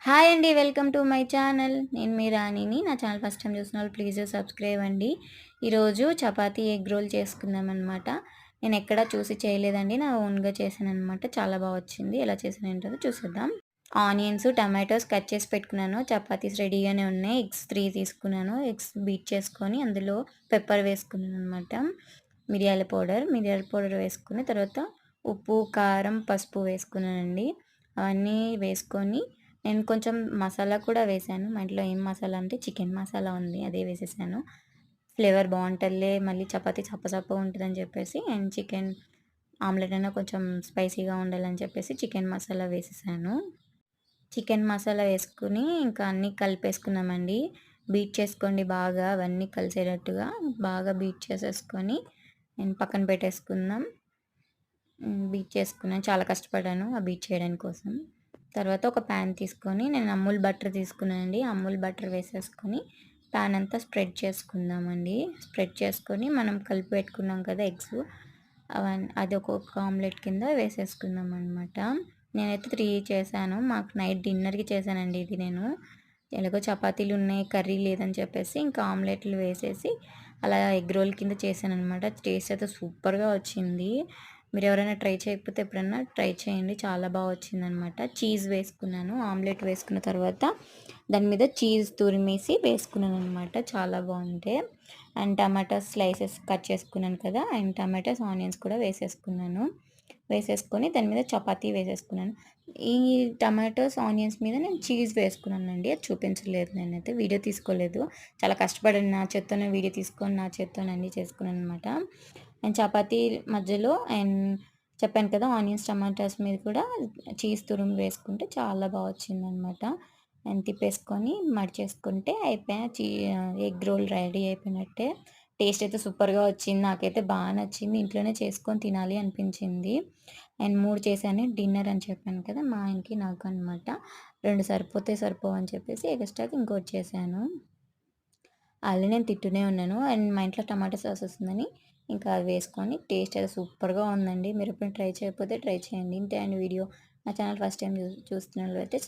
Hi అండి. Welcome to my channel. నేను మీ రాణిని. నా ఛానల్ ఫస్ట్ టైం చూసినోళ్ళు ప్లీజ్ సబ్స్క్రైబ్ అండి. ఈరోజు చపాతీ ఎగ్ రోల్ చేసుకుందామనమాట. నేను ఎక్కడా చూసి చేయలేదండి. నా ఓన్‌గా చేశాననమాట. చాలా వచ్చింది. ఎలా చేశానేంటో చూసేద్దాం. ఆనియన్స్, టమాటోస్ కట్ చేసి పెట్టుకున్నాను. చపాతీస్ రెడీగానే ఉన్నాయి. ఎగ్స్ 3 తీసుకున్నాను. ఎగ్స్ బీట్ చేసుకొని అందులో పెప్పర్ వేసుకున్నాననమాట. మిరియాల పౌడర్ వేసుకుని తర్వాత ఉప్పు, కారం, పసుపు వేసుకున్నానండి. అవన్నీ వేసుకొని నేను కొంచెం మసాలా కూడా వేశాను. మా ఇంట్లో ఏం మసాలా అంటే చికెన్ మసాలా ఉంది. అదే వేసేసాను. ఫ్లేవర్ బావుంటదిలే మళ్ళీ చపాతీ చప్పగా ఉంటదని చెప్పేసి అండ్ చికెన్ ఆమ్లెట్ అయినా కొంచెం స్పైసీగా ఉండాలని చెప్పేసి చికెన్ మసాలా వేసేసాను. చికెన్ మసాలా వేసుకొని ఇంకా అన్నీ కలిపేసుకున్నామండి. బీట్ చేసుకోండి బాగా అవన్నీ కలిసేటట్టుగా బాగా బీట్ చేసేసుకొని నేను పక్కన పెట్టేసుకుందాం. బీట్ చేసుకున్నాను. చాలా కష్టపడ్డాను ఆ బీట్ చేయడానికి కోసం. తర్వాత ఒక ప్యాన్ తీసుకొని నేను అమూల్ బటర్ తీసుకున్నానండి. అమూల్ బటర్ వేసేసుకొని ప్యాన్ అంతా స్ప్రెడ్ చేసుకుందామండి. స్ప్రెడ్ చేసుకొని మనం కలిపి పెట్టుకున్నాం కదా ఎగ్స్ అది ఒక్కొక్క ఆమ్లెట్ కింద వేసేసుకుందాం అనమాట. నేనైతే 3 చేశాను. మాకు నైట్ డిన్నర్‌కి చేశానండి ఇది నేను. ఎలాగో చపాతీలు ఉన్నాయి, కర్రీ లేదని చెప్పేసి ఇంకా ఆమ్లెట్లు వేసేసి అలా ఎగ్ రోల్ కింద చేశాననమాట. టేస్ట్ అయితే సూపర్‌గా వచ్చింది. మీరు ఎవరైనా ట్రై చేయకపోతే ఎప్పుడన్నా ట్రై చేయండి. చాలా వచ్చిందనమాట. చీజ్ వేసుకున్నాను. ఆమ్లెట్ వేసుకున్న తర్వాత దాని మీద చీజ్ తురిమేసి వేసుకున్నాననమాట. చాలా బాగుంటాయి. అండ్ టమాటోస్ స్లైసెస్ కట్ చేసుకున్నాను కదా! అండ్ టమాటోస్, ఆనియన్స్ కూడా వేసేసుకున్నాను. వేసేసుకొని దాని మీద చపాతీ వేసేసుకున్నాను. ఈ టమాటోస్, ఆనియన్స్ మీద నేను చీజ్ వేసుకున్నానండి. అది చూపించలేదు నేనైతే. వీడియో తీసుకోలేదు. చాలా కష్టపడాను. నా చేత్తోనే వీడియో తీసుకొని నా చేత్తోనే అన్నీ చేసుకున్నాననమాట. అండ్ చపాతీ మధ్యలో అండ్ చెప్పాను కదా ఆనియన్స్, టమాటాస్ మీద కూడా చీజ్ తురుము వేసుకుంటే చాలా వచ్చిందనమాట. అండ్ తిప్పేసుకొని మడిచేసుకుంటే ఎగ్ రోల్ రెడీ అయిపోయినట్టే. టేస్ట్ అయితే సూపర్‌గా వచ్చింది. నాకైతే నచ్చింది. ఇంట్లోనే చేసుకొని తినాలి అనిపించింది. అండ్ 3 చేశాను. డిన్నర్ అని చెప్పాను కదా! మా ఆయనకి, నాకు అనమాట. 2 సరిపోవని చెప్పేసి ఎక్స్‌ట్రాగా ఇంకోటి చేశాను. ఆల్రెడీ నేను తింటూనే ఉన్నాను. అండ్ మా ఇంట్లో టమాటా సాస్ వస్తుందని ఇంకా అది వేసుకొని టేస్ట్ అయితే సూపర్‌గా ఉందండి. మీరు ఎప్పుడైనా ట్రై చేయకపోతే ట్రై చేయండి. ఇంతే అండి వీడియో. నా ఛానల్ ఫస్ట్ టైం చూస్తున్నట్లయితే